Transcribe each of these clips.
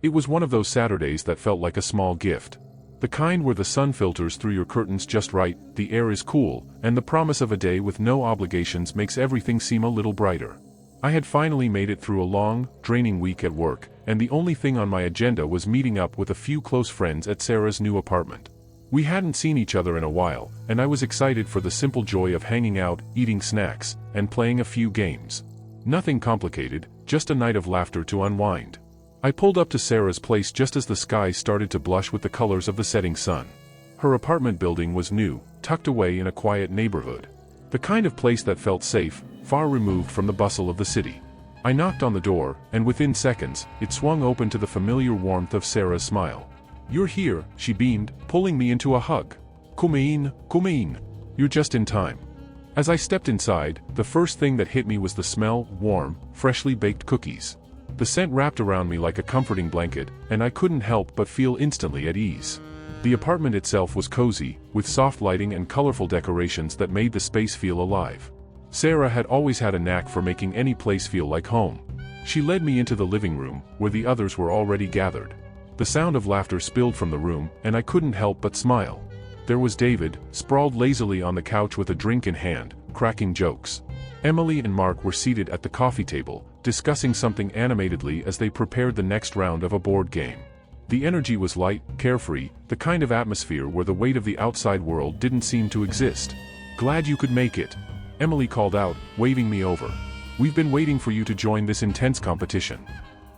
It was one of those Saturdays that felt like a small gift. The kind where the sun filters through your curtains just right, the air is cool, and the promise of a day with no obligations makes everything seem a little brighter. I had finally made it through a long, draining week at work, and the only thing on my agenda was meeting up with a few close friends at Sarah's new apartment. We hadn't seen each other in a while, and I was excited for the simple joy of hanging out, eating snacks, and playing a few games. Nothing complicated, just a night of laughter to unwind. I pulled up to Sarah's place just as the sky started to blush with the colors of the setting sun. Her apartment building was new, tucked away in a quiet neighborhood. The kind of place that felt safe, far removed from the bustle of the city. I knocked on the door, and within seconds, it swung open to the familiar warmth of Sarah's smile. "You're here," she beamed, pulling me into a hug. Come in. You're just in time." As I stepped inside, the first thing that hit me was the smell, warm, freshly baked cookies. The scent wrapped around me like a comforting blanket, and I couldn't help but feel instantly at ease. The apartment itself was cozy, with soft lighting and colorful decorations that made the space feel alive. Sarah had always had a knack for making any place feel like home. She led me into the living room, where the others were already gathered. The sound of laughter spilled from the room, and I couldn't help but smile. There was David, sprawled lazily on the couch with a drink in hand, cracking jokes. Emily and Mark were seated at the coffee table, discussing something animatedly as they prepared the next round of a board game. The energy was light, carefree, the kind of atmosphere where the weight of the outside world didn't seem to exist. "Glad you could make it," Emily called out, waving me over. "We've been waiting for you to join this intense competition."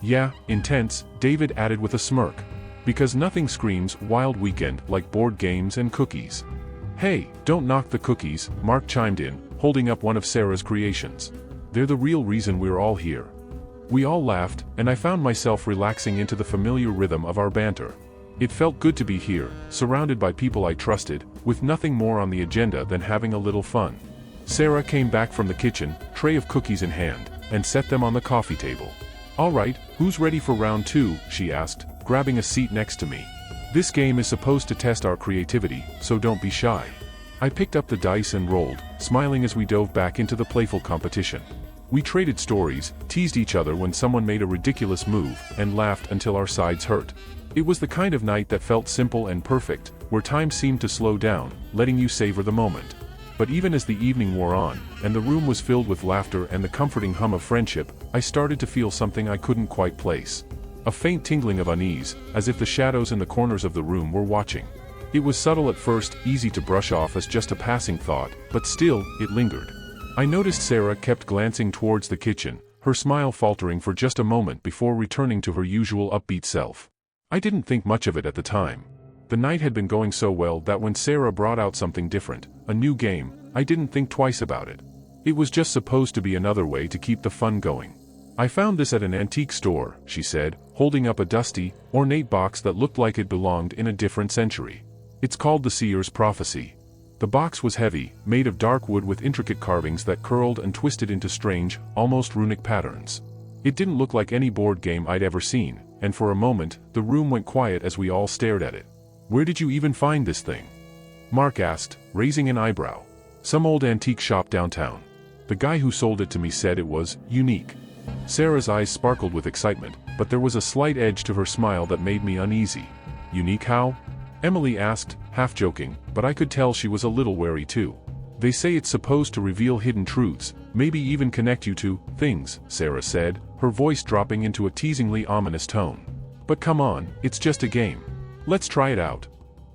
"Yeah, intense," David added with a smirk. "Because nothing screams wild weekend like board games and cookies." "Hey, don't knock the cookies," Mark chimed in, holding up one of Sarah's creations. "They're the real reason we're all here." We all laughed, and I found myself relaxing into the familiar rhythm of our banter. It felt good to be here, surrounded by people I trusted, with nothing more on the agenda than having a little fun. Sarah came back from the kitchen, tray of cookies in hand, and set them on the coffee table. "All right, who's ready for round 2, she asked, grabbing a seat next to me. "This game is supposed to test our creativity, so don't be shy." I picked up the dice and rolled, smiling as we dove back into the playful competition. We traded stories, teased each other when someone made a ridiculous move, and laughed until our sides hurt. It was the kind of night that felt simple and perfect, where time seemed to slow down, letting you savor the moment. But even as the evening wore on, and the room was filled with laughter and the comforting hum of friendship, I started to feel something I couldn't quite place. A faint tingling of unease, as if the shadows in the corners of the room were watching. It was subtle at first, easy to brush off as just a passing thought, but still, it lingered. I noticed Sarah kept glancing towards the kitchen, her smile faltering for just a moment before returning to her usual upbeat self. I didn't think much of it at the time. The night had been going so well that when Sarah brought out something different, a new game, I didn't think twice about it. It was just supposed to be another way to keep the fun going. "I found this at an antique store," she said, holding up a dusty, ornate box that looked like it belonged in a different century. "It's called the Seer's Prophecy." The box was heavy, made of dark wood with intricate carvings that curled and twisted into strange, almost runic patterns. It didn't look like any board game I'd ever seen, and for a moment, the room went quiet as we all stared at it. "Where did you even find this thing?" Mark asked, raising an eyebrow. "Some old antique shop downtown. The guy who sold it to me said it was unique." Sarah's eyes sparkled with excitement, but there was a slight edge to her smile that made me uneasy. "Unique how?" Emily asked, half joking, but I could tell she was a little wary too. "They say it's supposed to reveal hidden truths, maybe even connect you to things," Sarah said, her voice dropping into a teasingly ominous tone. "But come on, it's just a game. Let's try it out."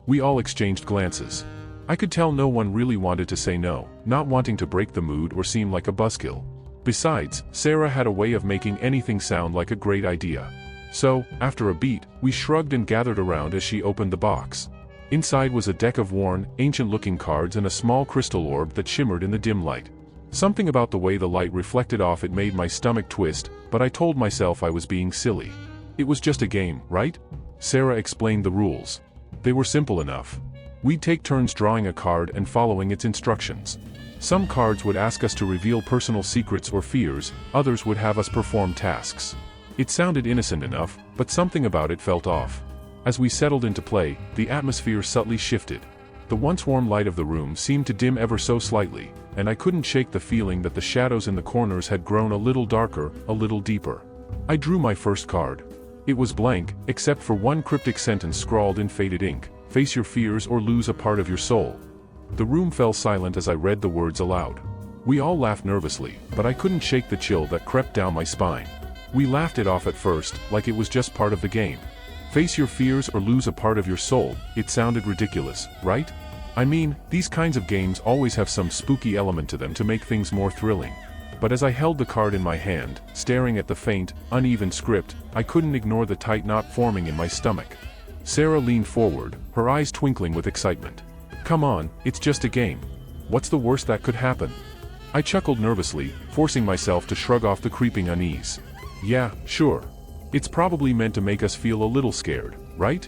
We all exchanged glances. I could tell no one really wanted to say no, not wanting to break the mood or seem like a buzzkill. Besides, Sarah had a way of making anything sound like a great idea. So, after a beat, we shrugged and gathered around as she opened the box. Inside was a deck of worn, ancient-looking cards and a small crystal orb that shimmered in the dim light. Something about the way the light reflected off it made my stomach twist, but I told myself I was being silly. "It was just a game, right?" Sarah explained the rules. They were simple enough. We'd take turns drawing a card and following its instructions. Some cards would ask us to reveal personal secrets or fears, others would have us perform tasks. It sounded innocent enough, but something about it felt off. As we settled into play, the atmosphere subtly shifted. The once warm light of the room seemed to dim ever so slightly, and I couldn't shake the feeling that the shadows in the corners had grown a little darker, a little deeper. I drew my first card. It was blank, except for one cryptic sentence scrawled in faded ink: face your fears or lose a part of your soul. The room fell silent as I read the words aloud. We all laughed nervously, but I couldn't shake the chill that crept down my spine. We laughed it off at first, like it was just part of the game. Face your fears or lose a part of your soul. It sounded ridiculous, right? I mean, these kinds of games always have some spooky element to them to make things more thrilling. But as I held the card in my hand, staring at the faint, uneven script, I couldn't ignore the tight knot forming in my stomach. Sarah leaned forward, her eyes twinkling with excitement. Come on, it's just a game. What's the worst that could happen? I chuckled nervously, forcing myself to shrug off the creeping unease. Yeah, sure. It's probably meant to make us feel a little scared, right?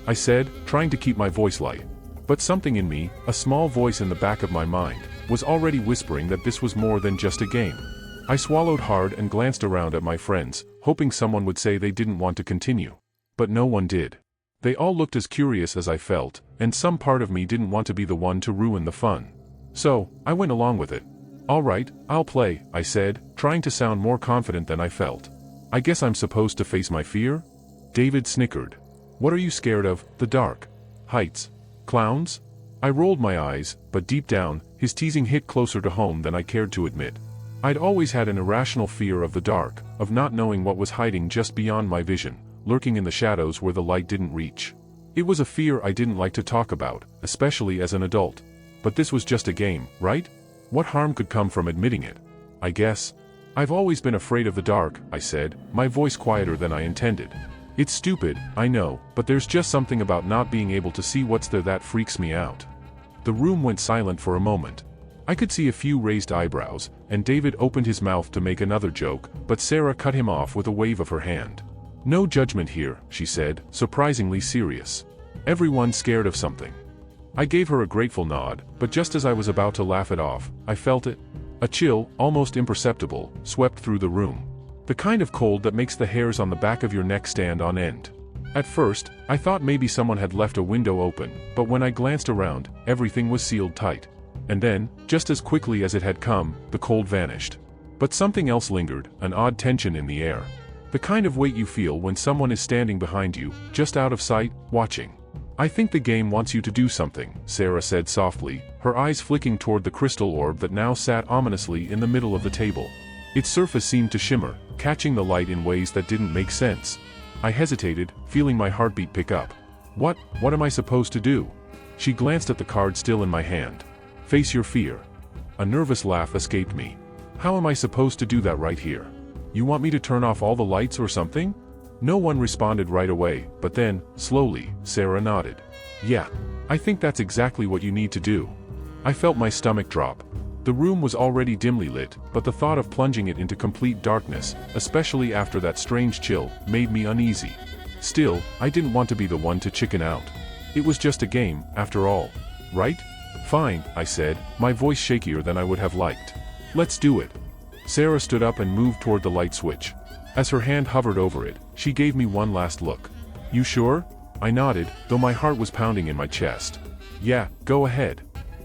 I said, trying to keep my voice light. But something in me, a small voice in the back of my mind, was already whispering that this was more than just a game. I swallowed hard and glanced around at my friends, hoping someone would say they didn't want to continue. But no one did. They all looked as curious as I felt, and some part of me didn't want to be the one to ruin the fun. So, I went along with it. All right, I'll play, I said, trying to sound more confident than I felt. I guess I'm supposed to face my fear? David snickered. What are you scared of? The dark? Heights? Clowns? I rolled my eyes, but deep down, his teasing hit closer to home than I cared to admit. I'd always had an irrational fear of the dark, of not knowing what was hiding just beyond my vision, lurking in the shadows where the light didn't reach. It was a fear I didn't like to talk about, especially as an adult. But this was just a game, right? What harm could come from admitting it? I guess. I've always been afraid of the dark, I said, my voice quieter than I intended. It's stupid, I know, but there's just something about not being able to see what's there that freaks me out. The room went silent for a moment. I could see a few raised eyebrows, and David opened his mouth to make another joke, but Sarah cut him off with a wave of her hand. No judgment here, she said, surprisingly serious. Everyone's scared of something. I gave her a grateful nod, but just as I was about to laugh it off, I felt it. A chill, almost imperceptible, swept through the room. The kind of cold that makes the hairs on the back of your neck stand on end. At first, I thought maybe someone had left a window open, but when I glanced around, everything was sealed tight. And then, just as quickly as it had come, the cold vanished. But something else lingered, an odd tension in the air. The kind of weight you feel when someone is standing behind you, just out of sight, watching. I think the game wants you to do something, Sarah said softly, her eyes flicking toward the crystal orb that now sat ominously in the middle of the table. Its surface seemed to shimmer, catching the light in ways that didn't make sense. I hesitated, feeling my heartbeat pick up. What am I supposed to do? She glanced at the card still in my hand. Face your fear. A nervous laugh escaped me. How am I supposed to do that right here? You want me to turn off all the lights or something? No one responded right away, but then, slowly, Sarah nodded. Yeah, I think that's exactly what you need to do. I felt my stomach drop. The room was already dimly lit, but the thought of plunging it into complete darkness, especially after that strange chill, made me uneasy. Still, I didn't want to be the one to chicken out. It was just a game, after all. Right? Fine, I said, my voice shakier than I would have liked. Let's do it. Sarah stood up and moved toward the light switch. As her hand hovered over it, she gave me one last look. You sure? I nodded, though my heart was pounding in my chest. Yeah, go ahead.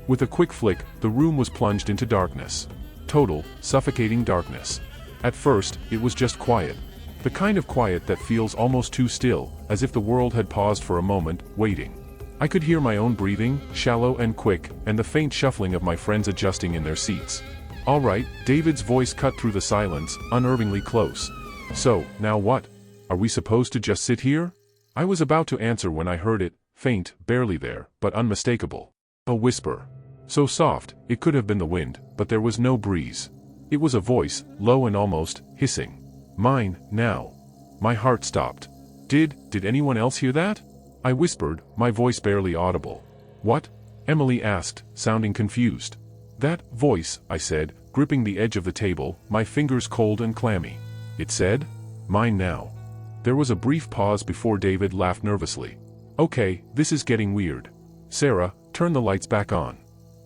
With a quick flick, the room was plunged into darkness. Total, suffocating darkness. At first, it was just quiet. The kind of quiet that feels almost too still, as if the world had paused for a moment, waiting. I could hear my own breathing, shallow and quick, and the faint shuffling of my friends adjusting in their seats. All right, David's voice cut through the silence, unnervingly close. So, now what? Are we supposed to just sit here? I was about to answer when I heard it, faint, barely there, but unmistakable. A whisper. So soft, it could have been the wind, but there was no breeze. It was a voice, low and almost hissing. Mine, now. My heart stopped. Did anyone else hear that? I whispered, my voice barely audible. What? Emily asked, sounding confused. That voice, I said, gripping the edge of the table, my fingers cold and clammy. It said, mine now. There was a brief pause before David laughed nervously. Okay, this is getting weird. Sarah, turn the lights back on.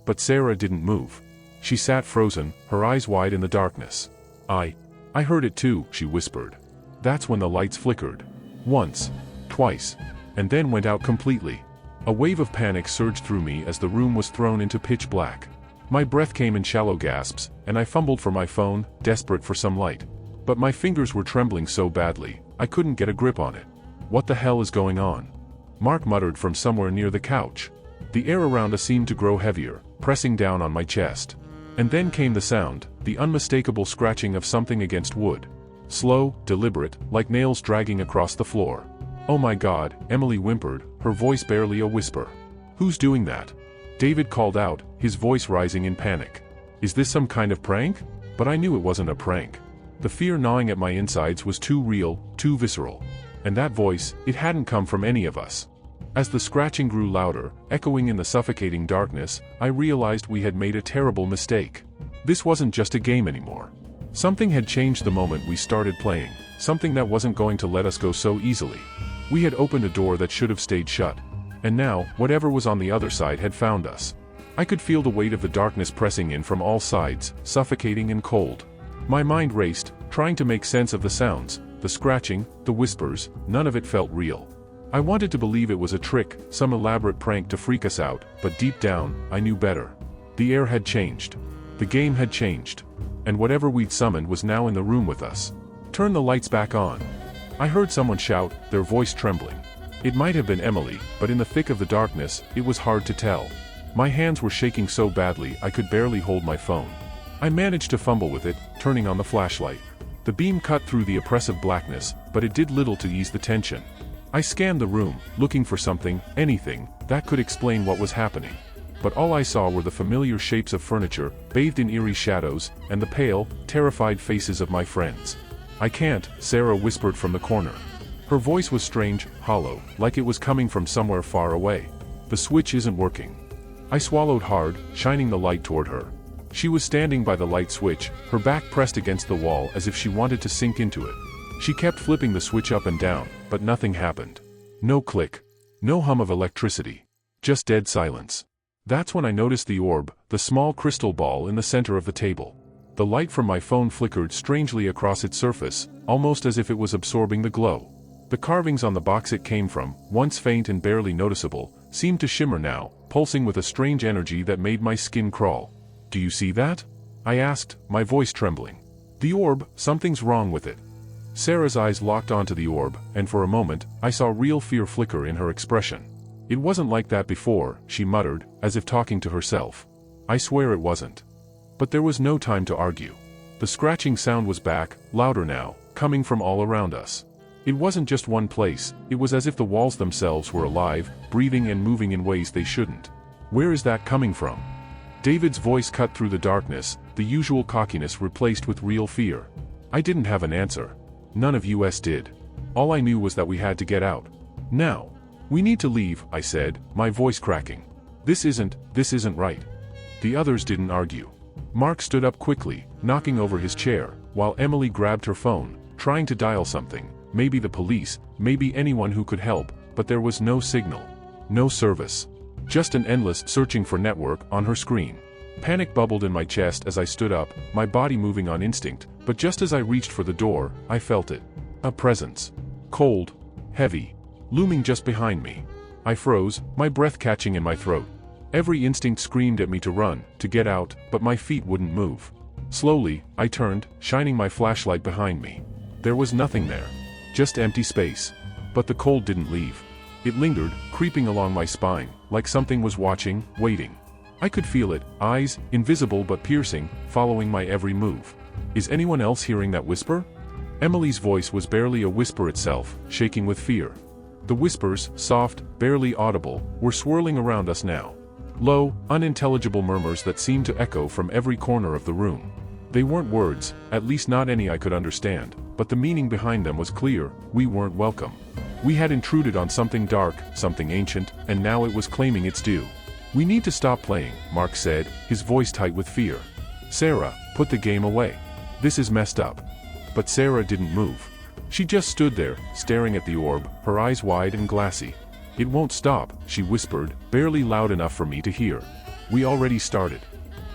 But Sarah didn't move. She sat frozen, her eyes wide in the darkness. I heard it too, she whispered. That's when the lights flickered. Once. Twice. And then went out completely. A wave of panic surged through me as the room was thrown into pitch black. My breath came in shallow gasps, and I fumbled for my phone, desperate for some light. But my fingers were trembling so badly, I couldn't get a grip on it. What the hell is going on? Mark muttered from somewhere near the couch. The air around us seemed to grow heavier, pressing down on my chest. And then came the sound, the unmistakable scratching of something against wood. Slow, deliberate, like nails dragging across the floor. "Oh my God," Emily whimpered, her voice barely a whisper. "Who's doing that?" David called out, his voice rising in panic. "Is this some kind of prank?" But I knew it wasn't a prank. The fear gnawing at my insides was too real, too visceral. And that voice, it hadn't come from any of us. As the scratching grew louder, echoing in the suffocating darkness, I realized we had made a terrible mistake. This wasn't just a game anymore. Something had changed the moment we started playing, something that wasn't going to let us go so easily. We had opened a door that should have stayed shut. And now, whatever was on the other side had found us. I could feel the weight of the darkness pressing in from all sides, suffocating and cold. My mind raced, trying to make sense of the sounds, the scratching, the whispers. None of it felt real. I wanted to believe it was a trick, some elaborate prank to freak us out, but deep down, I knew better. The air had changed. The game had changed. And whatever we'd summoned was now in the room with us. "Turn the lights back on." I heard someone shout, their voice trembling. It might have been Emily, but in the thick of the darkness, it was hard to tell. My hands were shaking so badly I could barely hold my phone. I managed to fumble with it, turning on the flashlight. The beam cut through the oppressive blackness, but it did little to ease the tension. I scanned the room, looking for something, anything, that could explain what was happening. But all I saw were the familiar shapes of furniture, bathed in eerie shadows, and the pale, terrified faces of my friends. "I can't," Sarah whispered from the corner. Her voice was strange, hollow, like it was coming from somewhere far away. "The switch isn't working." I swallowed hard, shining the light toward her. She was standing by the light switch, her back pressed against the wall as if she wanted to sink into it. She kept flipping the switch up and down, but nothing happened. No click. No hum of electricity. Just dead silence. That's when I noticed the orb, the small crystal ball in the center of the table. The light from my phone flickered strangely across its surface, almost as if it was absorbing the glow. The carvings on the box it came from, once faint and barely noticeable, seemed to shimmer now, pulsing with a strange energy that made my skin crawl. "Do you see that?" I asked, my voice trembling. "The orb, something's wrong with it." Sarah's eyes locked onto the orb, and for a moment, I saw real fear flicker in her expression. "It wasn't like that before," she muttered, as if talking to herself. "I swear it wasn't." But there was no time to argue. The scratching sound was back, louder now, coming from all around us. It wasn't just one place, it was as if the walls themselves were alive, breathing and moving in ways they shouldn't. "Where is that coming from?" David's voice cut through the darkness, the usual cockiness replaced with real fear. I didn't have an answer. None of us did. All I knew was that we had to get out. Now. "We need to leave," I said, my voice cracking. This isn't right." The others didn't argue. Mark stood up quickly, knocking over his chair, while Emily grabbed her phone, trying to dial something, maybe the police, maybe anyone who could help, but there was no signal. No service. Just an endless searching for network on her screen. Panic bubbled in my chest as I stood up, my body moving on instinct, but just as I reached for the door, I felt it. A presence. Cold. Heavy. Looming just behind me. I froze, my breath catching in my throat. Every instinct screamed at me to run, to get out, but my feet wouldn't move. Slowly, I turned, shining my flashlight behind me. There was nothing there. Just empty space. But the cold didn't leave. It lingered, creeping along my spine, like something was watching, waiting. I could feel it, eyes, invisible but piercing, following my every move. Is anyone else hearing that whisper? Emily's voice was barely a whisper itself, shaking with fear. The whispers, soft, barely audible, were swirling around us now. Low, unintelligible murmurs that seemed to echo from every corner of the room. They weren't words, at least not any I could understand, but the meaning behind them was clear: we weren't welcome. We had intruded on something dark, something ancient, and now it was claiming its due. "We need to stop playing," Mark said, his voice tight with fear. "Sarah, put the game away. This is messed up." But Sarah didn't move. She just stood there, staring at the orb, her eyes wide and glassy. "It won't stop," she whispered, barely loud enough for me to hear. "We already started."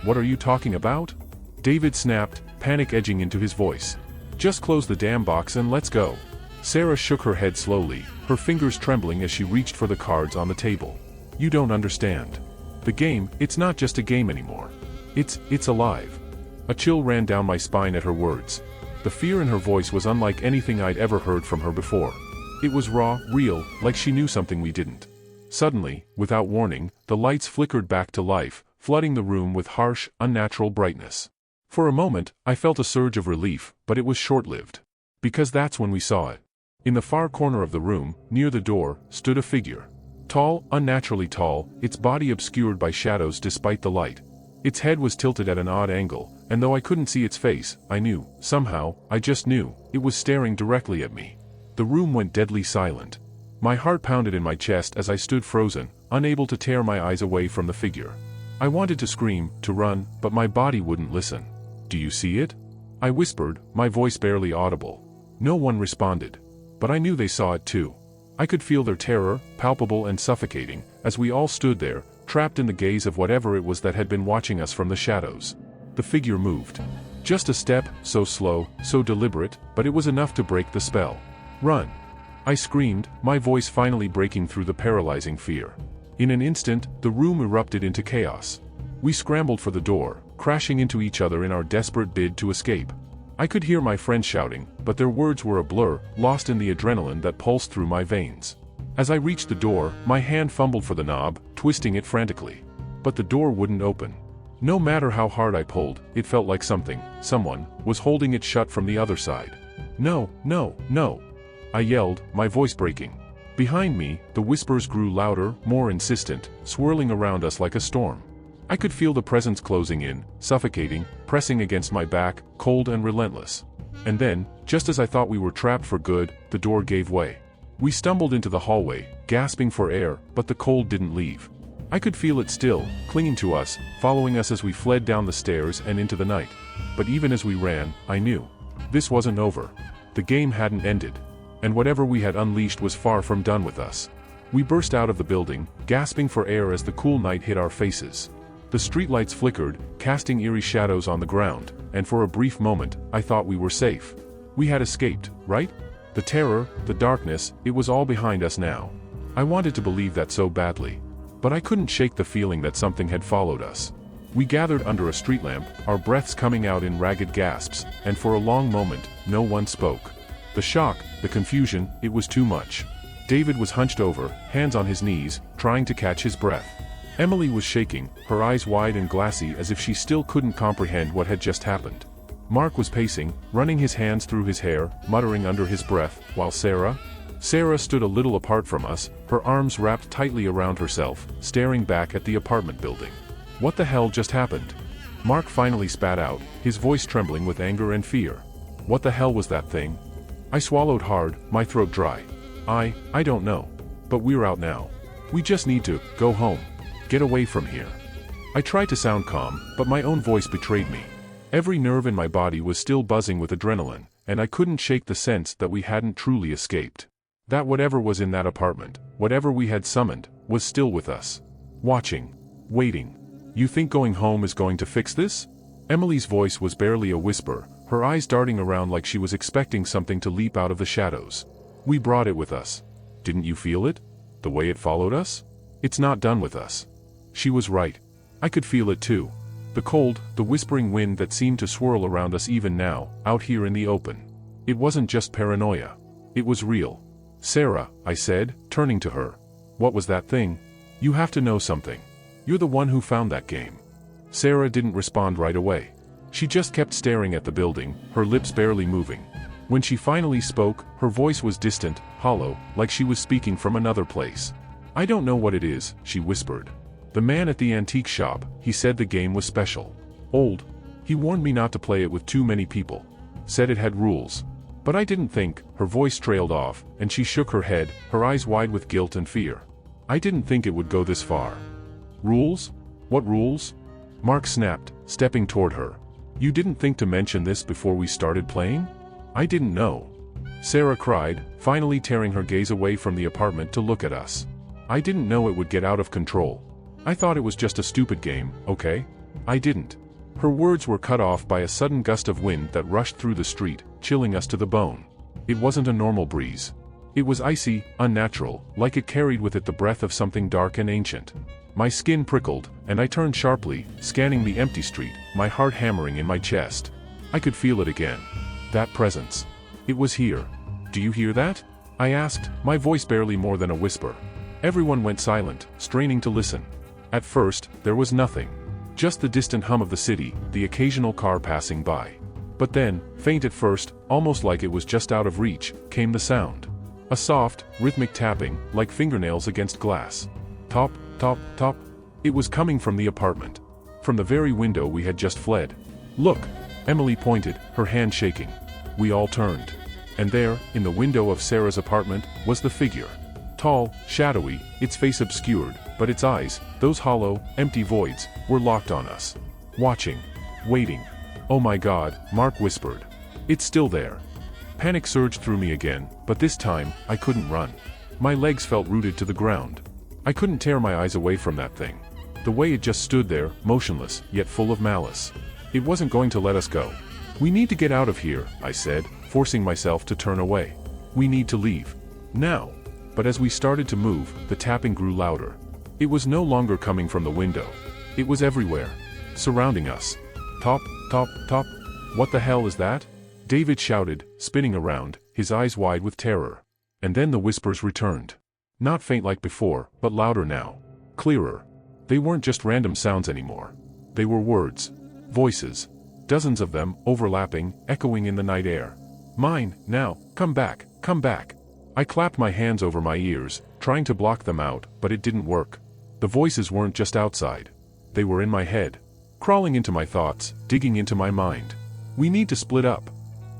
"What are you talking about?" David snapped, panic edging into his voice. "Just close the damn box and let's go." Sarah shook her head slowly, her fingers trembling as she reached for the cards on the table. "You don't understand. The game, it's not just a game anymore. It's alive." A chill ran down my spine at her words. The fear in her voice was unlike anything I'd ever heard from her before. It was raw, real, like she knew something we didn't. Suddenly, without warning, the lights flickered back to life, flooding the room with harsh, unnatural brightness. For a moment, I felt a surge of relief, but it was short-lived. Because that's when we saw it. In the far corner of the room, near the door, stood a figure. Tall, unnaturally tall, its body obscured by shadows despite the light. Its head was tilted at an odd angle, and though I couldn't see its face, I knew, somehow, I just knew, it was staring directly at me. The room went deadly silent. My heart pounded in my chest as I stood frozen, unable to tear my eyes away from the figure. I wanted to scream, to run, but my body wouldn't listen. "Do you see it?" I whispered, my voice barely audible. No one responded. But I knew they saw it too. I could feel their terror, palpable and suffocating, as we all stood there, trapped in the gaze of whatever it was that had been watching us from the shadows. The figure moved. Just a step, so slow, so deliberate, but it was enough to break the spell. "Run!" I screamed, my voice finally breaking through the paralyzing fear. In an instant, the room erupted into chaos. We scrambled for the door, crashing into each other in our desperate bid to escape. I could hear my friends shouting, but their words were a blur, lost in the adrenaline that pulsed through my veins. As I reached the door, my hand fumbled for the knob, twisting it frantically. But the door wouldn't open. No matter how hard I pulled, it felt like someone, was holding it shut from the other side. "No, no, no!" I yelled, my voice breaking. Behind me, the whispers grew louder, more insistent, swirling around us like a storm. I could feel the presence closing in, suffocating, pressing against my back, cold and relentless. And then, just as I thought we were trapped for good, the door gave way. We stumbled into the hallway, gasping for air, but the cold didn't leave. I could feel it still, clinging to us, following us as we fled down the stairs and into the night. But even as we ran, I knew. This wasn't over. The game hadn't ended. And whatever we had unleashed was far from done with us. We burst out of the building, gasping for air as the cool night hit our faces. The streetlights flickered, casting eerie shadows on the ground, and for a brief moment, I thought we were safe. We had escaped, right? The terror, the darkness, it was all behind us now. I wanted to believe that so badly. But I couldn't shake the feeling that something had followed us. We gathered under a street lamp, our breaths coming out in ragged gasps, and for a long moment, no one spoke. The shock, the confusion, it was too much. David was hunched over, hands on his knees, trying to catch his breath. Emily was shaking, her eyes wide and glassy as if she still couldn't comprehend what had just happened. Mark was pacing, running his hands through his hair, muttering under his breath, while Sarah stood a little apart from us, her arms wrapped tightly around herself, staring back at the apartment building. What the hell just happened? Mark finally spat out, his voice trembling with anger and fear. What the hell was that thing? I swallowed hard, my throat dry. I don't know. But we're out now. We just need to go home. Get away from here. I tried to sound calm, but my own voice betrayed me. Every nerve in my body was still buzzing with adrenaline, and I couldn't shake the sense that we hadn't truly escaped. That whatever was in that apartment, whatever we had summoned, was still with us. Watching. Waiting. "You think going home is going to fix this?" Emily's voice was barely a whisper, her eyes darting around like she was expecting something to leap out of the shadows. "We brought it with us. Didn't you feel it? The way it followed us? It's not done with us." She was right. I could feel it too. The cold, the whispering wind that seemed to swirl around us even now, out here in the open. It wasn't just paranoia. It was real. "Sarah," I said, turning to her. "What was that thing? You have to know something. You're the one who found that game." Sarah didn't respond right away. She just kept staring at the building, her lips barely moving. When she finally spoke, her voice was distant, hollow, like she was speaking from another place. "I don't know what it is," she whispered. "The man at the antique shop, he said the game was special. Old. He warned me not to play it with too many people. Said it had rules. But I didn't think." Her voice trailed off, and she shook her head, her eyes wide with guilt and fear. "I didn't think it would go this far." "Rules? What rules?" Mark snapped, stepping toward her. "You didn't think to mention this before we started playing?" "I didn't know." Sarah cried, finally tearing her gaze away from the apartment to look at us. "I didn't know it would get out of control. I thought it was just a stupid game, okay? I didn't." Her words were cut off by a sudden gust of wind that rushed through the street, chilling us to the bone. It wasn't a normal breeze. It was icy, unnatural, like it carried with it the breath of something dark and ancient. My skin prickled, and I turned sharply, scanning the empty street, my heart hammering in my chest. I could feel it again. That presence. It was here. Do you hear that? I asked, my voice barely more than a whisper. Everyone went silent, straining to listen. At first, there was nothing. Just the distant hum of the city, the occasional car passing by. But then, faint at first, almost like it was just out of reach, came the sound. A soft, rhythmic tapping, like fingernails against glass. Top, top, top. It was coming from the apartment. From the very window we had just fled. Look! Emily pointed, her hand shaking. We all turned. And there, in the window of Sarah's apartment, was the figure. Tall, shadowy, its face obscured, but its eyes, those hollow, empty voids, were locked on us. Watching. Waiting. Oh my God, Mark whispered. It's still there. Panic surged through me again, but this time, I couldn't run. My legs felt rooted to the ground. I couldn't tear my eyes away from that thing. The way it just stood there, motionless, yet full of malice. It wasn't going to let us go. We need to get out of here, I said, forcing myself to turn away. We need to leave. Now. But as we started to move, the tapping grew louder. It was no longer coming from the window. It was everywhere. Surrounding us. Top, top, top. What the hell is that? David shouted, spinning around, his eyes wide with terror. And then the whispers returned. Not faint like before, but louder now. Clearer. They weren't just random sounds anymore. They were words. Voices. Dozens of them, overlapping, echoing in the night air. Mine, now, come back, come back. I clapped my hands over my ears, trying to block them out, but it didn't work. The voices weren't just outside. They were in my head. Crawling into my thoughts, digging into my mind. We need to split up.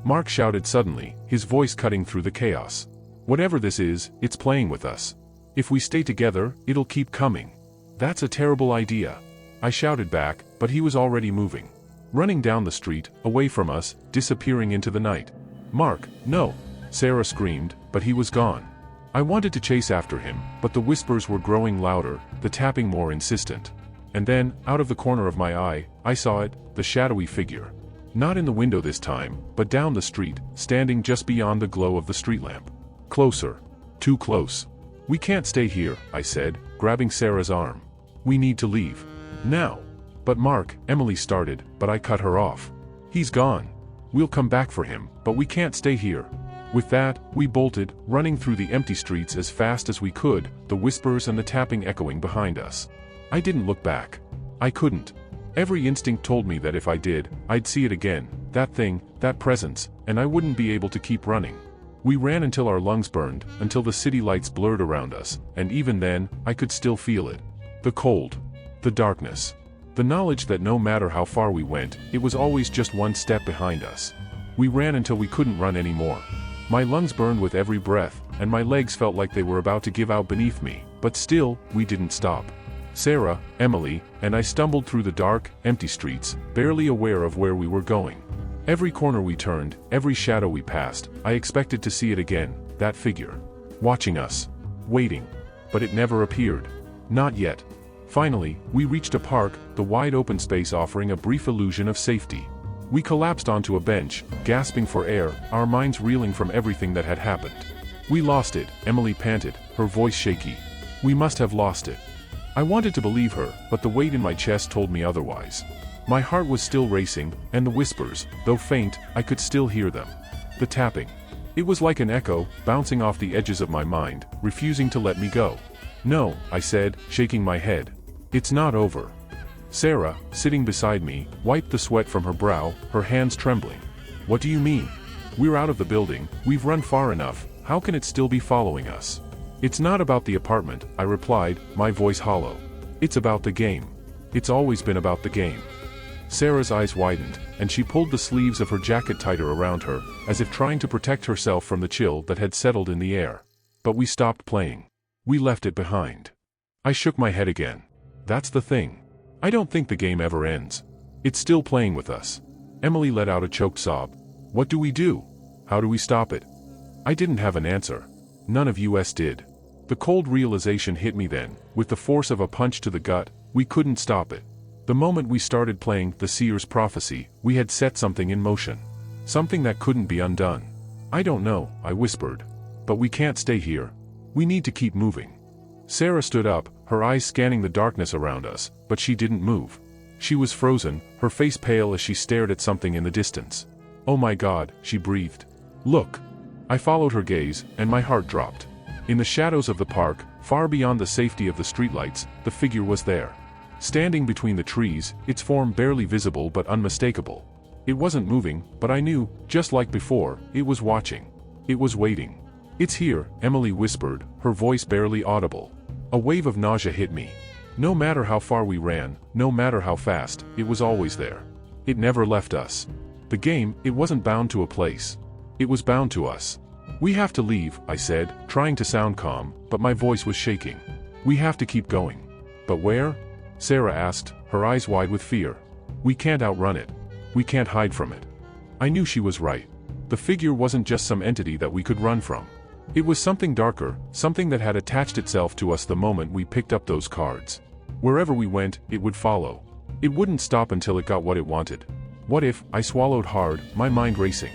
Mark shouted suddenly, his voice cutting through the chaos. Whatever this is, it's playing with us. If we stay together, it'll keep coming. That's a terrible idea. I shouted back, but he was already moving. Running down the street, away from us, disappearing into the night. Mark, no! Sarah screamed, but he was gone. I wanted to chase after him, but the whispers were growing louder, the tapping more insistent. And then, out of the corner of my eye, I saw it, the shadowy figure. Not in the window this time, but down the street, standing just beyond the glow of the street lamp. Closer. Too close. We can't stay here, I said, grabbing Sarah's arm. We need to leave. Now. But Mark, Emily started, but I cut her off. He's gone. We'll come back for him, but we can't stay here. With that, we bolted, running through the empty streets as fast as we could, the whispers and the tapping echoing behind us. I didn't look back. I couldn't. Every instinct told me that if I did, I'd see it again, that thing, that presence, and I wouldn't be able to keep running. We ran until our lungs burned, until the city lights blurred around us, and even then, I could still feel it. The cold. The darkness. The knowledge that no matter how far we went, it was always just one step behind us. We ran until we couldn't run anymore. My lungs burned with every breath, and my legs felt like they were about to give out beneath me, but still, we didn't stop. Sarah, Emily, and I stumbled through the dark, empty streets, barely aware of where we were going. Every corner we turned, every shadow we passed, I expected to see it again, that figure. Watching us. Waiting. But it never appeared. Not yet. Finally, we reached a park, the wide open space offering a brief illusion of safety. We collapsed onto a bench, gasping for air, our minds reeling from everything that had happened. We lost it, Emily panted, her voice shaky. We must have lost it. I wanted to believe her, but the weight in my chest told me otherwise. My heart was still racing, and the whispers, though faint, I could still hear them. The tapping. It was like an echo, bouncing off the edges of my mind, refusing to let me go. No, I said, shaking my head. It's not over. Sarah, sitting beside me, wiped the sweat from her brow, her hands trembling. What do you mean? We're out of the building, we've run far enough, how can it still be following us? It's not about the apartment, I replied, my voice hollow. It's about the game. It's always been about the game. Sarah's eyes widened, and she pulled the sleeves of her jacket tighter around her, as if trying to protect herself from the chill that had settled in the air. But we stopped playing. We left it behind. I shook my head again. That's the thing. I don't think the game ever ends. It's still playing with us. Emily let out a choked sob. What do we do? How do we stop it? I didn't have an answer. None of us did. The cold realization hit me then, with the force of a punch to the gut, we couldn't stop it. The moment we started playing the Seer's prophecy, we had set something in motion. Something that couldn't be undone. I don't know, I whispered. But we can't stay here. We need to keep moving. Sarah stood up, her eyes scanning the darkness around us, but she didn't move. She was frozen, her face pale as she stared at something in the distance. "Oh my God," she breathed. "Look." I followed her gaze, and my heart dropped. In the shadows of the park, far beyond the safety of the streetlights, the figure was there. Standing between the trees, its form barely visible but unmistakable. It wasn't moving, but I knew, just like before, it was watching. It was waiting. "It's here," Emily whispered, her voice barely audible. A wave of nausea hit me. No matter how far we ran, no matter how fast, it was always there. It never left us. The game, it wasn't bound to a place. It was bound to us. "We have to leave," I said, trying to sound calm, but my voice was shaking. "We have to keep going." "But where?" Sarah asked, her eyes wide with fear. "We can't outrun it. We can't hide from it." I knew she was right. The figure wasn't just some entity that we could run from. It was something darker, something that had attached itself to us the moment we picked up those cards. Wherever we went, it would follow. It wouldn't stop until it got what it wanted. What if, I swallowed hard, my mind racing.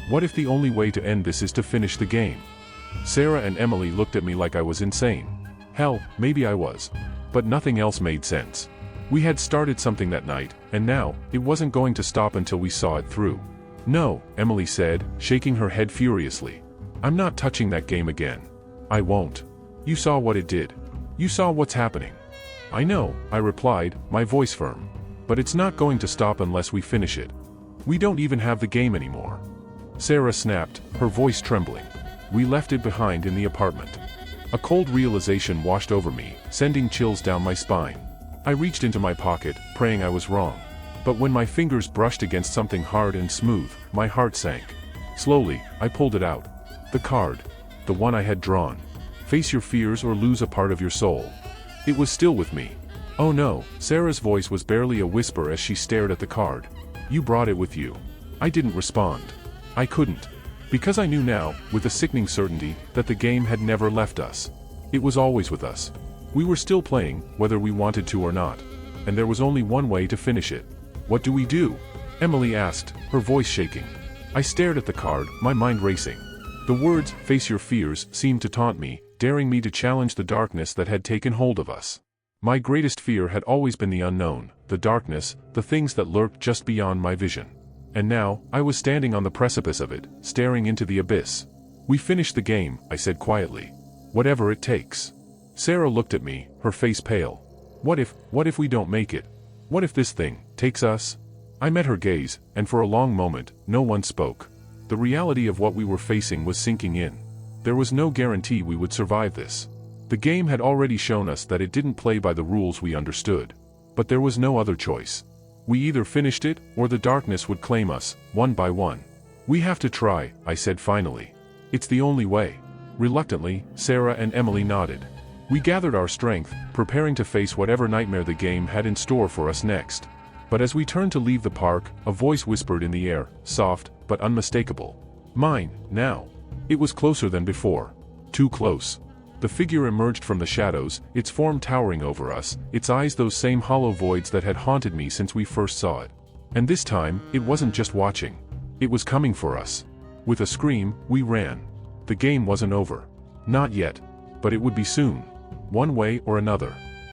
What if the only way to end this is to finish the game? Sarah and Emily looked at me like I was insane. Hell, maybe I was. But nothing else made sense. We had started something that night, and now, it wasn't going to stop until we saw it through. "No," Emily said, shaking her head furiously. "I'm not touching that game again. I won't. You saw what it did. You saw what's happening." "I know," I replied, my voice firm. "But it's not going to stop unless we finish it. We don't even have the game anymore." Sarah snapped, her voice trembling. "We left it behind in the apartment." A cold realization washed over me, sending chills down my spine. I reached into my pocket, praying I was wrong. But when my fingers brushed against something hard and smooth, my heart sank. Slowly, I pulled it out. The card. The one I had drawn. "Face your fears or lose a part of your soul." It was still with me. "Oh no," Sarah's voice was barely a whisper as she stared at the card. "You brought it with you." I didn't respond. I couldn't. Because I knew now, with a sickening certainty, that the game had never left us. It was always with us. We were still playing, whether we wanted to or not. And there was only one way to finish it. "What do we do?" Emily asked, her voice shaking. I stared at the card, my mind racing. The words, "face your fears," seemed to taunt me, daring me to challenge the darkness that had taken hold of us. My greatest fear had always been the unknown, the darkness, the things that lurked just beyond my vision. And now, I was standing on the precipice of it, staring into the abyss. "We finished the game," I said quietly. "Whatever it takes." Sarah looked at me, her face pale. What if we don't make it? What if this thing takes us?" I met her gaze, and for a long moment, no one spoke. The reality of what we were facing was sinking in. There was no guarantee we would survive this. The game had already shown us that it didn't play by the rules we understood. But there was no other choice. We either finished it, or the darkness would claim us, one by one. "We have to try," I said finally. "It's the only way." Reluctantly, Sarah and Emily nodded. We gathered our strength, preparing to face whatever nightmare the game had in store for us next. But as we turned to leave the park, a voice whispered in the air, soft, but unmistakable. "Mine, now." It was closer than before. Too close. The figure emerged from the shadows, its form towering over us, its eyes those same hollow voids that had haunted me since we first saw it. And this time, it wasn't just watching. It was coming for us. With a scream, we ran. The game wasn't over. Not yet. But it would be soon. One way or another.